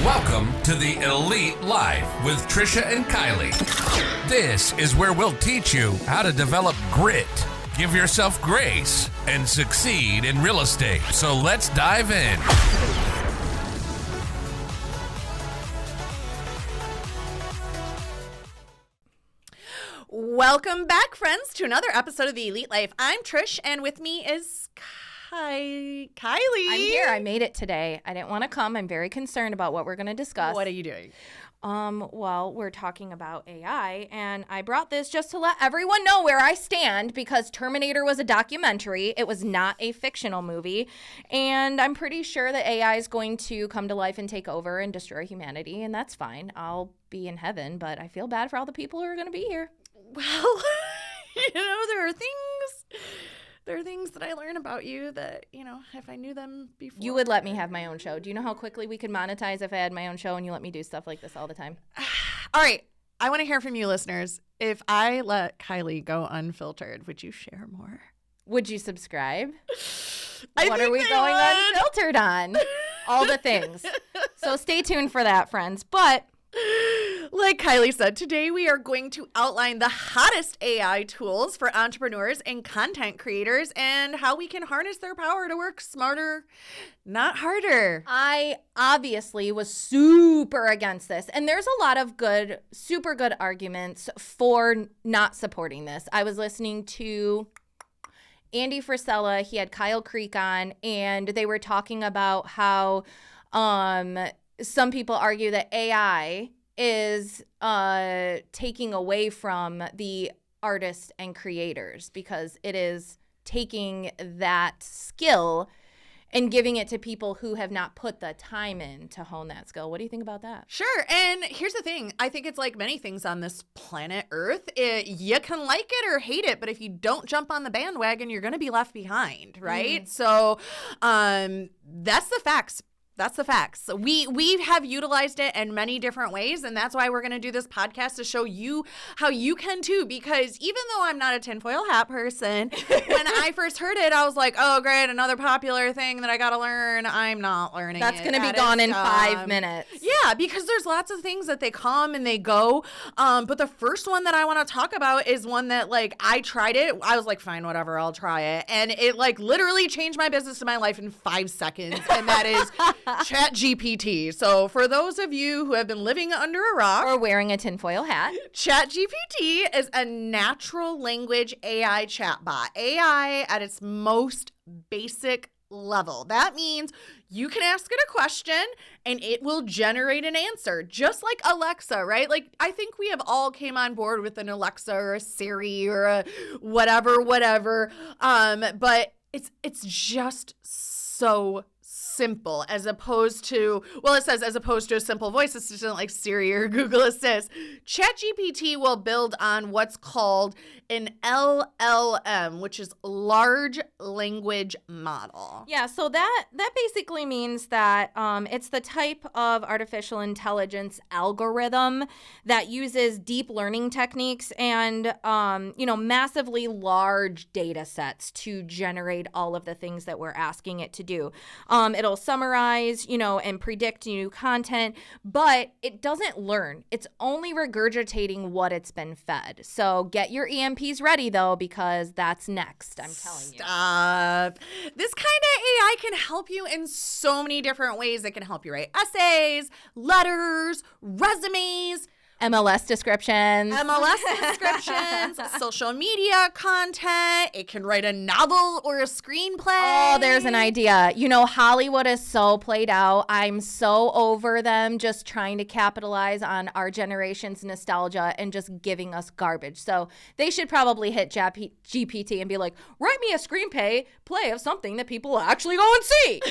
Welcome to the Elite Life with Trisha and Kylee. This is where we'll teach you how to develop grit, give yourself grace, and succeed in real estate. So let's dive in. Welcome back, friends, to another episode of the Elite Life. I'm Trish, and with me is Kylee. I'm here. I made it today. I didn't want to come. I'm very concerned about what we're going to discuss. What are you doing? Well, we're talking about AI, and I brought this just to let everyone know where I stand because Terminator was a documentary. It was not a fictional movie, and I'm pretty sure that AI is going to come to life and take over and destroy humanity, and that's fine. I'll be in heaven, but I feel bad for all the people who are going to be here. Well, there are things that I learn about you that, if I knew them before. You would let me have my own show. Do you know how quickly we could monetize if I had my own show and you let me do stuff like this all the time? All right. I want to hear from you, listeners. If I let Kylee go unfiltered, would you share more? Would you subscribe? What are we going unfiltered on? All the things. So stay tuned for that, friends. But like Kylee said, today we are going to outline the hottest AI tools for entrepreneurs and content creators and how we can harness their power to work smarter, not harder. I obviously was super against this. And there's a lot of super good arguments for not supporting this. I was listening to Andy Frisella. He had Kyle Creek on, and they were talking about how some people argue that AI is taking away from the artists and creators because it is taking that skill and giving it to people who have not put the time in to hone that skill. What do you think about that? Sure. And here's the thing. I think it's like many things on this planet Earth. You can like it or hate it, but if you don't jump on the bandwagon, you're going to be left behind, right? So that's the facts. That's the facts. We have utilized it in many different ways, and that's why we're going to do this podcast to show you how you can too, because even though I'm not a tinfoil hat person, when I first heard it, I was like, oh, great, another popular thing that I got to learn. I'm not learning That's it. going to be gone in 5 minutes. Yeah, because there's lots of things that they come and they go, but the first one that I want to talk about is one that, like, I tried it. I was like, fine, whatever, I'll try it, and it, like, literally changed my business and my life in 5 seconds, and that is ChatGPT. So for those of you who have been living under a rock or wearing a tinfoil hat, ChatGPT is a natural language AI chatbot. AI at its most basic level. That means you can ask it a question and it will generate an answer, just like Alexa, right? Like, I think we have all came on board with an Alexa or a Siri or a whatever. But it's just so simple as opposed to, it says as opposed to a simple voice assistant like Siri or Google Assist. ChatGPT will build on what's called an LLM, which is large language model. Yeah, so that basically means that it's the type of artificial intelligence algorithm that uses deep learning techniques and massively large data sets to generate all of the things that we're asking it to do. It'll summarize, and predict new content, but it doesn't learn. It's only regurgitating what it's been fed. So get your EMPs ready, though, because that's next, I'm telling you. Stop. This kind of AI can help you in so many different ways. It can help you write essays, letters, resumes, MLS descriptions, social media content. It can write a novel or a screenplay. Oh, there's an idea. Hollywood is so played out. I'm so over them just trying to capitalize on our generation's nostalgia and just giving us garbage. So they should probably hit GPT and be like, write me a screenplay of something that people will actually go and see.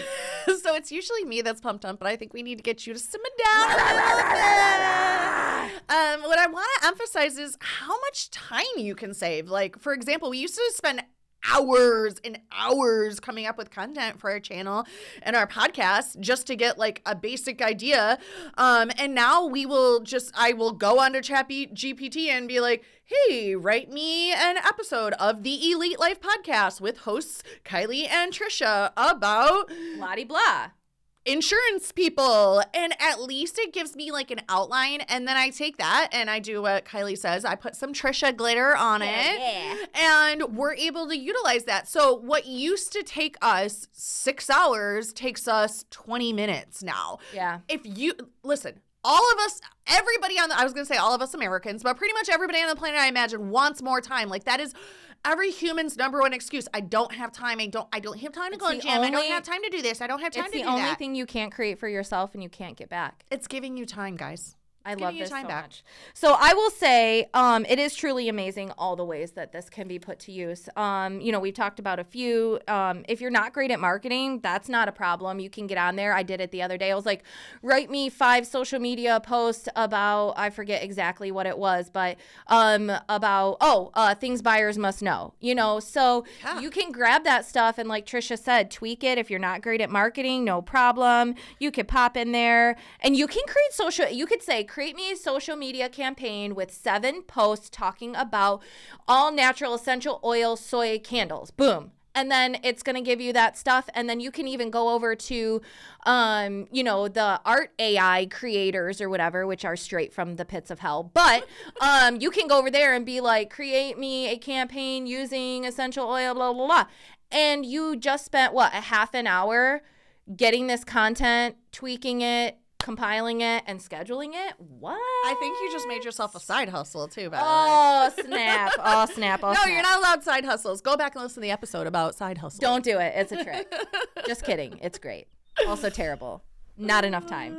So it's usually me that's pumped up, but I think we need to get you to simmer down a little bit. What I want to emphasize is how much time you can save. Like, for example, we used to spend hours and hours coming up with content for our channel and our podcast just to get like a basic idea. And now I will go onto ChatGPT and be like, hey, write me an episode of the Elite Life podcast with hosts Kylee and Trisha about blah-de-blah. insurance people, and at least it gives me like an outline, and then I take that and I do what Kylee says. I put some Trisha glitter on it, and we're able to utilize that. So what used to take us 6 hours takes us 20 minutes now. Yeah. If you listen, all of us, everybody on the, I was going to say all of us Americans, but pretty much everybody on the planet, I imagine, wants more time. Like that is every human's number one excuse. I don't have time. I don't have time to go to the gym. I don't have time to do this. I don't have time to do that. It's the only thing you can't create for yourself and you can't get back. It's giving you time, guys. I love this so much. So I will say it is truly amazing all the ways that this can be put to use. We've talked about a few. If you're not great at marketing, that's not a problem. You can get on there. I did it the other day. I was like, write me 5 social media posts about, I forget exactly what it was, but about, things buyers must know. So you can grab that stuff and like Trisha said, tweak it. If you're not great at marketing, no problem. You could pop in there and you can create you could say, create me a social media campaign with 7 posts talking about all natural essential oil soy candles. Boom. And then it's going to give you that stuff. And then you can even go over to, the art AI creators or whatever, which are straight from the pits of hell. But you can go over there and be like, create me a campaign using essential oil, blah, blah, blah. And you just spent, a half an hour getting this content, tweaking it, compiling it, and scheduling it. What? I think you just made yourself a side hustle too, by the way. Oh, snap. Oh, snap. Oh, no, snap. You're not allowed side hustles. Go back and listen to the episode about side hustles. Don't do it. It's a trick. Just kidding. It's great. Also terrible. Not enough time.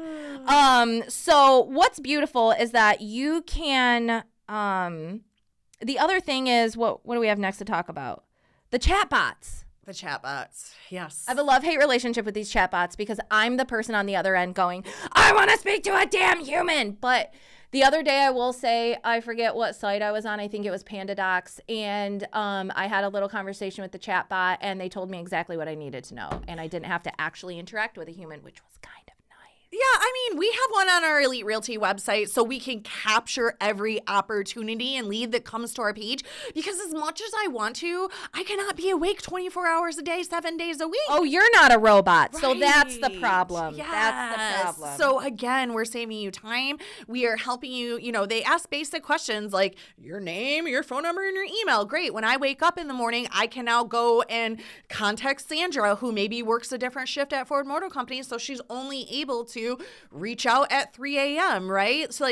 So what's beautiful is that you can, the other thing is, what do we have next to talk about? The chatbots. The chatbots, yes. I have a love-hate relationship with these chatbots because I'm the person on the other end going, I want to speak to a damn human. But the other day, I will say, I forget what site I was on. I think it was PandaDocs. And I had a little conversation with the chatbot, and they told me exactly what I needed to know. And I didn't have to actually interact with a human, which was kind of nice. Yeah, I mean, we have one on our Elite Realty website so we can capture every opportunity and lead that comes to our page, because as much as I want to, I cannot be awake 24 hours a day, 7 days a week. Oh, you're not a robot. Right. So that's the problem. Yes. That's the problem. So again, we're saving you time. We are helping you. They ask basic questions like your name, your phone number, and your email. Great. When I wake up in the morning, I can now go and contact Sandra, who maybe works a different shift at Ford Motor Company, so she's only able to reach out at 3 a.m., right? So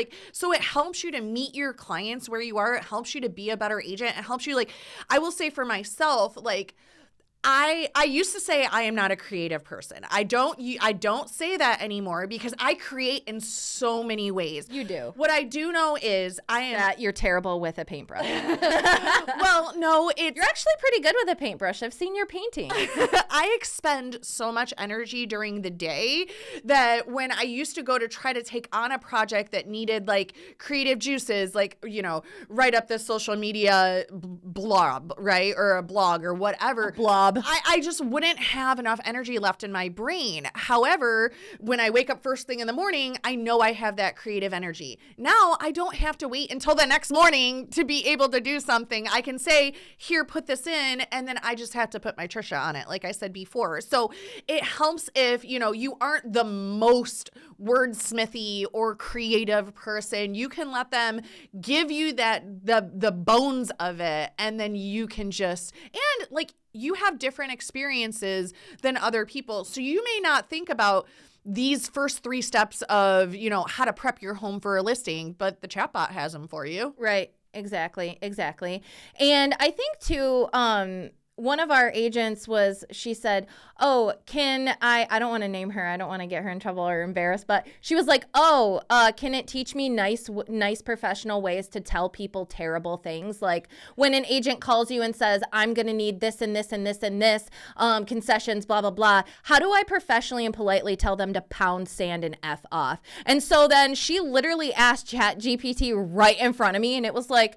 it helps you to meet your clients where you are. It helps you to be a better agent. It helps you, I will say for myself, I used to say I am not a creative person. I don't say that anymore because I create in so many ways. You do. What I do know is that you're terrible with a paintbrush. Well, no, you're actually pretty good with a paintbrush. I've seen your painting. I expend so much energy during the day that when I used to go to try to take on a project that needed creative juices, write up this social media blob, right? Or a blog or whatever. A blob. I just wouldn't have enough energy left in my brain. However, when I wake up first thing in the morning, I know I have that creative energy. Now I don't have to wait until the next morning to be able to do something. I can say, here, put this in, and then I just have to put my Trisha on it, like I said before. So it helps if, you aren't the most wordsmithy or creative person. You can let them give you the bones of it, and then you can just, you have different experiences than other people. So you may not think about these first 3 steps of, how to prep your home for a listing, but the chatbot has them for you. Right. Exactly. And I think too, one of our agents she said, oh, I don't want to name her. I don't want to get her in trouble or embarrassed, but she was like, can it teach me nice professional ways to tell people terrible things? Like when an agent calls you and says, I'm going to need this and this and this and this, concessions, blah, blah, blah. How do I professionally and politely tell them to pound sand and F off? And so then she literally asked ChatGPT right in front of me, and it was like,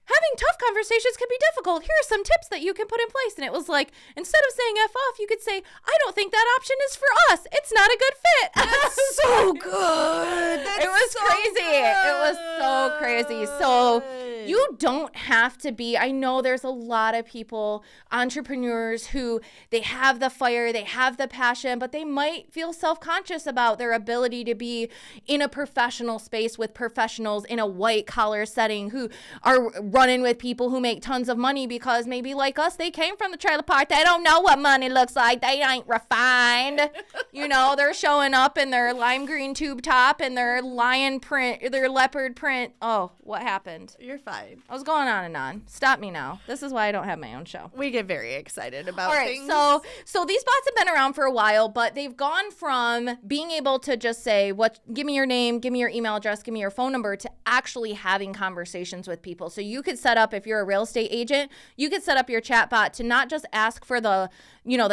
having tough conversations can be difficult. Here are some tips that you can put in place. And it was like, instead of saying F off, you could say, I don't think that option is for us. It's not a good fit. That's so good. It was crazy. It was so crazy. So you don't have to be, I know there's a lot of people, entrepreneurs who they have the fire, they have the passion, but they might feel self-conscious about their ability to be in a professional space with professionals in a white collar setting who are running with people who make tons of money because maybe like us, they came from the trailer park. They don't know what money looks like. They ain't refined. You know, they're showing up in their lime green tube top and their lion print, their leopard print. Oh, what happened? You're fine. I was going on and on. Stop me now. This is why I don't have my own show. We get very excited about things. So these bots have been around for a while, but they've gone from being able to just say, give me your name, give me your email address, give me your phone number, to actually having conversations with people. So you could set up, if you're a real estate agent, you could set up your chatbot to not just ask for the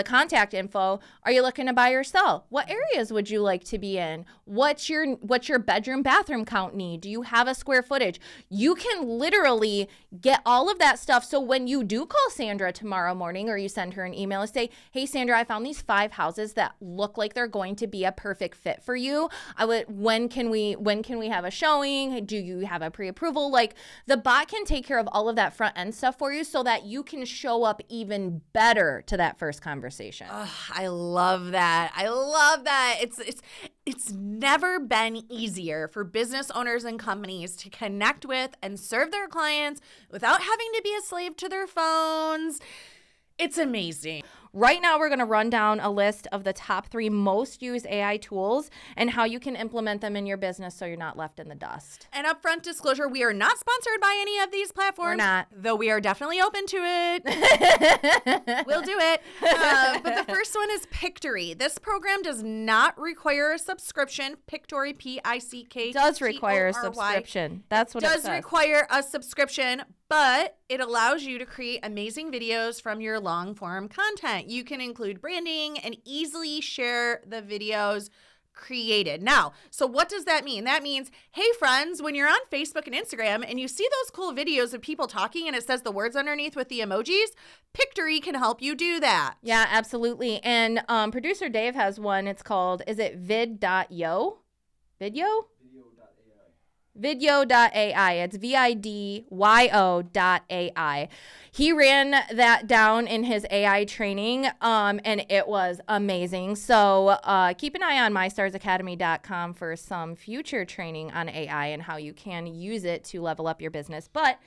contact info. Are you looking to buy or sell? What areas would you like to be in? What's your bedroom bathroom count need? Do you have a square footage? You can literally get all of that stuff. So when you do call Sandra tomorrow morning, or you send her an email and say, hey, Sandra, I found these 5 houses that look like they're going to be a perfect fit for you. When can we have a showing? Do you have a pre-approval? Like, the bot can take care of all of that front end stuff for you so that you can show up even better to that first conversation. Oh, I love that. I love that. It's never been easier for business owners and companies to connect with and serve their clients without having to be a slave to their phones. It's amazing. Right now, we're going to run down a list of the top 3 most used AI tools and how you can implement them in your business so you're not left in the dust. And upfront disclosure, we are not sponsored by any of these platforms. We're not. Though we are definitely open to it. We'll do it. But the first one is Pictory. This program does not require a subscription. Pictory, P-I-C-K. Does require a subscription. That's what it says. Does require a subscription, but it allows you to create amazing videos from your long-form content. You can include branding and easily share the videos created. Now, so what does that mean? That means, hey friends, when you're on Facebook and Instagram and you see those cool videos of people talking and it says the words underneath with the emojis, Pictory can help you do that. Yeah, absolutely. And producer Dave has one. It's called, is it vid.io? Video? Video.ai. It's vidyo.ai. He ran that down in his AI training, and it was amazing. So keep an eye on mystarsacademy.com for some future training on AI and how you can use it to level up your business. But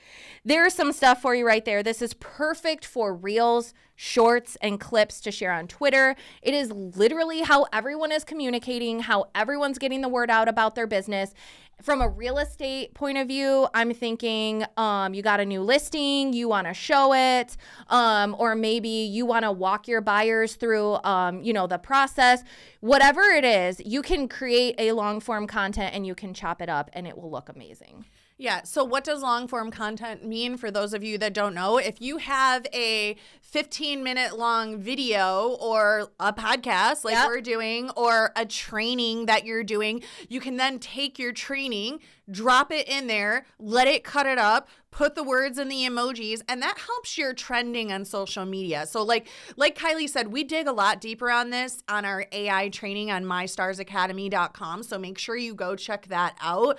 there's some stuff for you right there. This is perfect for reels, shorts, and clips to share on Twitter. It is literally how everyone is communicating, how everyone's getting the word out about their business. From a real estate point of view, I'm thinking you got a new listing, you want to show it, or maybe you want to walk your buyers through, the process. Whatever it is, you can create a long form content and you can chop it up and it will look amazing. Yeah. So what does long form content mean for those of you that don't know? If you have a 15-minute long video or a podcast like we're doing, or a training that you're doing, you can then take your training, drop it in there, let it cut it up, put the words and the emojis, and that helps your trending on social media. So like Kylee said, we dig a lot deeper on this on our AI training on mystarsacademy.com. So make sure you go check that out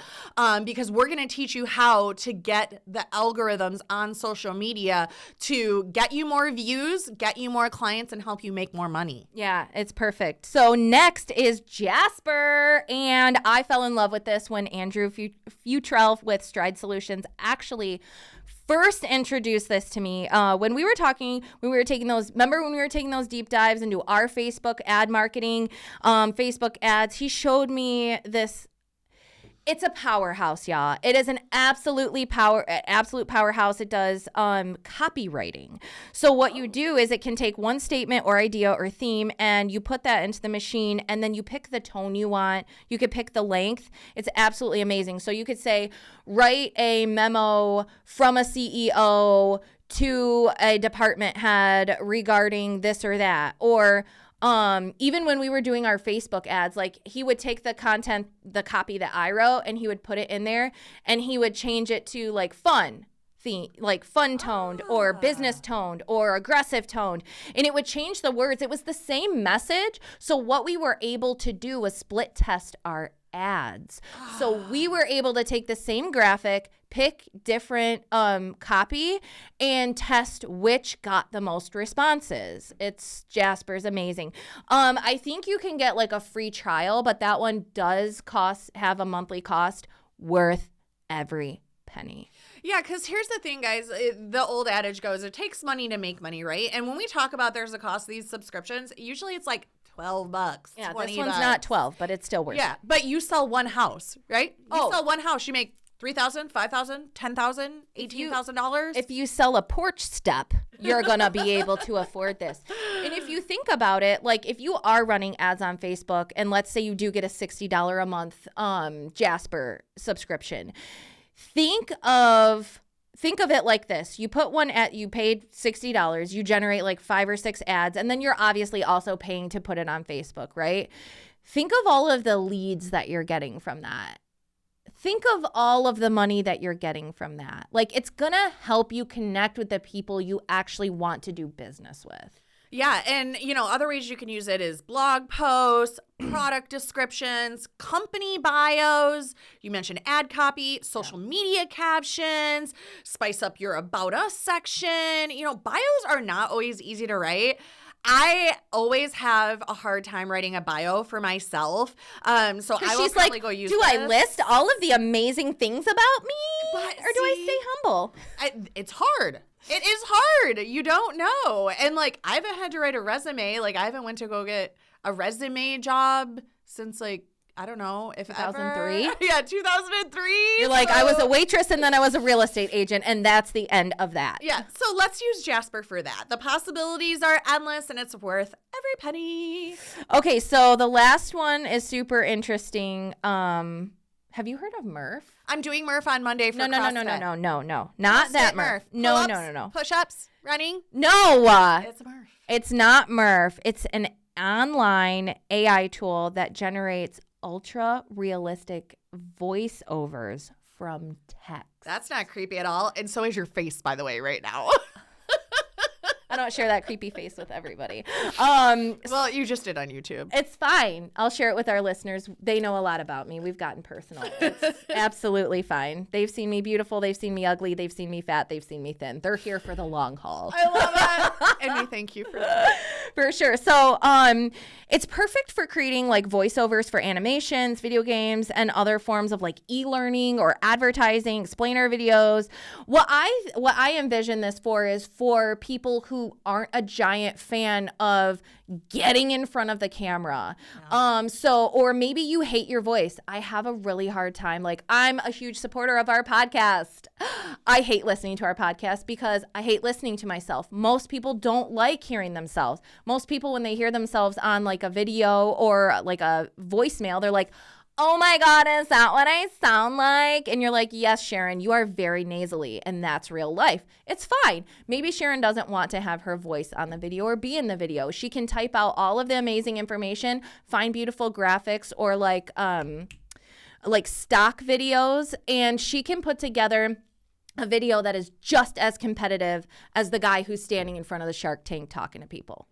because we're going to teach you how to get the algorithms on social media to get you more views, get you more clients, and help you make more money. Yeah, it's perfect. So next is Jasper. And I fell in love with this when Andrew Futrell with Stride Solutions actually first introduced this to me when we were taking those deep dives into our Facebook ad marketing, Facebook ads. He showed me this. It's a powerhouse, y'all. It is an absolute powerhouse. It does copywriting. So what you do is it can take one statement or idea or theme and you put that into the machine and then you pick the tone you want. You could pick the length. It's absolutely amazing. So you could say, write a memo from a CEO to a department head regarding this or that. Or even when we were doing our Facebook ads, like he would take the content, the copy that I wrote, and he would put it in there and he would change it to like fun theme, like fun toned or business toned or aggressive toned. And it would change the words. It was the same message. So what we were able to do was split test our ads. So we were able to take the same graphic, pick different copy, and test which got the most responses. Jasper's amazing. I think you can get like a free trial, but that one does have a monthly cost worth every penny. Yeah, because here's the thing, guys. The old adage goes, it takes money to make money, right? And when we talk about there's a cost of these subscriptions, usually it's like $12, Yeah, $20. this one's not 12, but it's still worth it. Yeah, but you sell one house, right? You sell one house, you make $3,000, $5,000, $10,000, $18,000. If you sell a porch step, you're going to be able to afford this. And if you think about it, like if you are running ads on Facebook, and let's say you do get a $60 a month Jasper subscription, think of it like this. You put one you paid $60, you generate like 5 or 6 ads, and then you're obviously also paying to put it on Facebook, right? Think of all of the leads that you're getting from that. Think of all of the money that you're getting from that. Like, it's going to help you connect with the people you actually want to do business with. Yeah, and other ways you can use it is blog posts, product descriptions, company bios. You mentioned ad copy, social media captions, spice up your About Us section. Bios are not always easy to write. I always have a hard time writing a bio for myself. So I will probably go use do this. I list all of the amazing things about me? Or do I stay humble? It's hard. It is hard. You don't know. And like, I haven't had to write a resume. Like, I haven't went to go get a resume job since like, I don't know if 2003? ever. Yeah, 2003. You're like, I was a waitress and then I was a real estate agent, and that's the end of that. Yeah, so let's use Jasper for that. The possibilities are endless and it's worth every penny. Okay, so the last one is super interesting. Have you heard of Murph? I'm doing Murph on Monday for CrossFit. No. Not that Murph. No. Push-ups, running. No. It's Murph. It's not Murph. It's an online AI tool that generates ultra realistic voiceovers from text. That's not creepy at all. And so is your face, by the way, right now. I don't share that creepy face with everybody. Well, you just did on YouTube. It's fine. I'll share it with our listeners. They know a lot about me. We've gotten personal. It's absolutely fine. They've seen me beautiful. They've seen me ugly. They've seen me fat. They've seen me thin. They're here for the long haul. I love it. And we thank you for that. For sure. So it's perfect for creating like voiceovers for animations, video games, and other forms of like e-learning or advertising, explainer videos. What I envision this for is for people who aren't a giant fan of getting in front of the camera. Yeah. Or maybe you hate your voice. I have a really hard time. Like, I'm a huge supporter of our podcast. I hate listening to our podcast because I hate listening to myself. Most people don't like hearing themselves. Most people, when they hear themselves on like a video or like a voicemail, they're like, oh my God, is that what I sound like? And you're like, yes, Sharon, you are very nasally, and that's real life. It's fine. Maybe Sharon doesn't want to have her voice on the video or be in the video. She can type out all of the amazing information, find beautiful graphics or like stock videos, and she can put together a video that is just as competitive as the guy who's standing in front of the Shark Tank talking to people.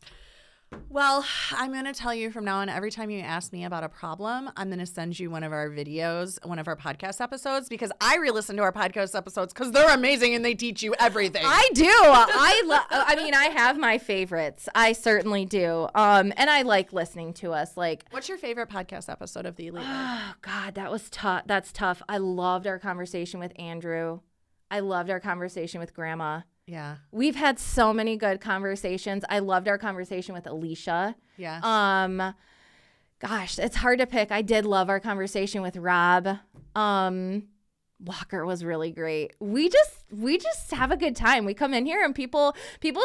Well, I'm going to tell you from now on, every time you ask me about a problem, I'm going to send you one of our videos, one of our podcast episodes, because I re-listen to our podcast episodes because they're amazing and they teach you everything. I do. I have my favorites. I certainly do. And I like listening to us. Like, what's your favorite podcast episode of the Elite Life? Oh, God, that was tough. That's tough. I loved our conversation with Andrew. I loved our conversation with Grandma. Yeah. We've had so many good conversations. I loved our conversation with Alicia. Yeah. Gosh, it's hard to pick. I did love our conversation with Rob. Walker was really great. We just have a good time. We come in here and people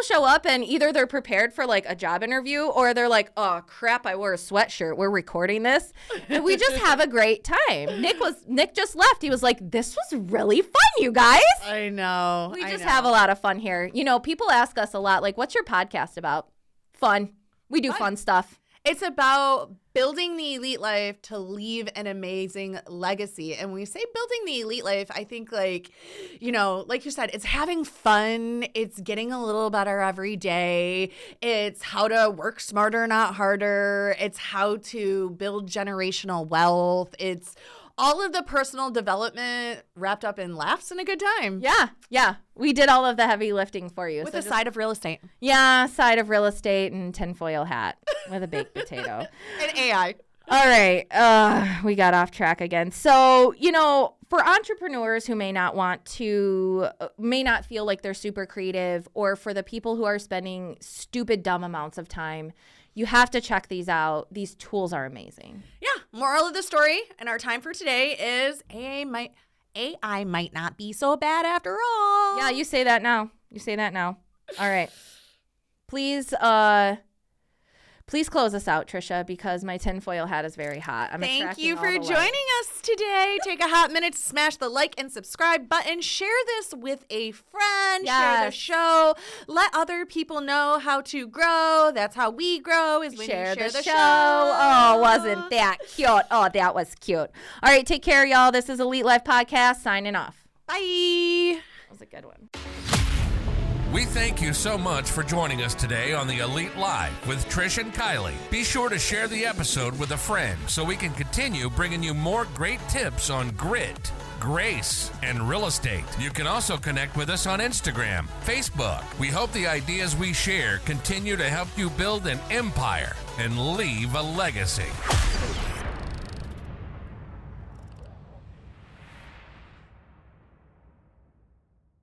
show up and either they're prepared for like a job interview or they're like, oh crap, I wore a sweatshirt. We're recording this. And we just have a great time. Nick just left. He was like, this was really fun, you guys. I know. We just have a lot of fun here. People ask us a lot, like, what's your podcast about? Fun. We do fun stuff. It's about building the elite life to leave an amazing legacy. And when we say building the elite life, I think like you said, it's having fun. It's getting a little better every day. It's how to work smarter, not harder. It's how to build generational wealth. It's all of the personal development wrapped up in laughs and a good time. Yeah. We did all of the heavy lifting for you. With a side of real estate. Yeah, side of real estate and tinfoil hat with a baked potato. And AI. All right. We got off track again. So, for entrepreneurs who may not feel like they're super creative, or for the people who are spending stupid, dumb amounts of time, you have to check these out. These tools are amazing. Yeah. Moral of the story and our time for today is AI might not be so bad after all. Yeah, you say that now. All right. Please close us out, Trisha, because my tinfoil hat is very hot. Thank you for joining us today. Take a hot minute to smash the like and subscribe button. Share this with a friend. Yes. Share the show. Let other people know how to grow. That's how we grow, is when you share the show. Oh, wasn't that cute? Oh, that was cute. All right, take care, y'all. This is Elite Life Podcast signing off. Bye. That was a good one. We thank you so much for joining us today on the Elite Live with Trish and Kylee. Be sure to share the episode with a friend so we can continue bringing you more great tips on grit, grace, and real estate. You can also connect with us on Instagram, Facebook. We hope the ideas we share continue to help you build an empire and leave a legacy.